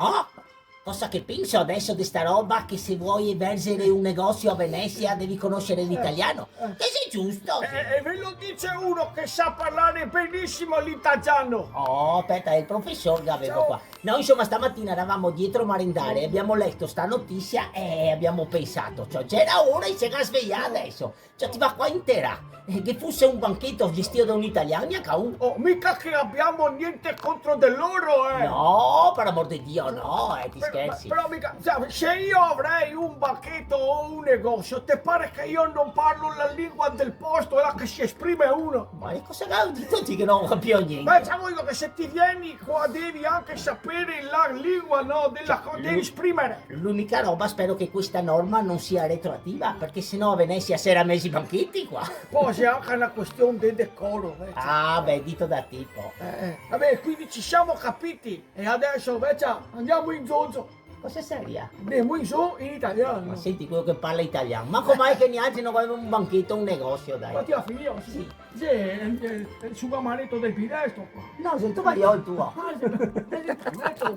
Oh, cosa che penso adesso di sta roba che se vuoi vergere un negozio a Venezia devi conoscere l'italiano? Che sei giusto? E ve lo dice uno che sa parlare benissimo l'italiano. Oh, aspetta, è il professor che avevo Ciao. qua. Noi insomma stamattina eravamo dietro Marendare, abbiamo letto sta notizia e abbiamo pensato, cioè c'era ora e si era svegliata adesso. Cioè ti va qua intera. Che fosse un banchetto gestito da un italiano, neanche un... Oh, mica che abbiamo niente contro di loro, No, per amor di Dio, no, ti scherzi. Però mica, cioè, se io avrei un banchetto o un negozio, ti pare che io non parlo la lingua del posto, è là che si esprime uno? Ma che cosa hai detto che non capivo niente? Beh, diciamo io che se ti vieni qua devi anche sapere la lingua, no, devi esprimere. L'unica roba, spero che questa norma non sia retroattiva, perché sennò a Venezia si era messi i banchetti qua. Poi c'è anche una questione di decoro. Ah, beh, dito da tipo. Vabbè, quindi ci siamo capiti. E adesso invece andiamo in zozo. Cosa seria? Andiamo in zoo in italiano. Ma senti quello che parla italiano. Ma com'è che neanche non aveva un banchetto, un negozio, Ma dai? ti ha finito? Sì. Sì, è il sugamanetto del pinesto qua. No, se tu vai io il tuo. Ah, sì, è il pinesto.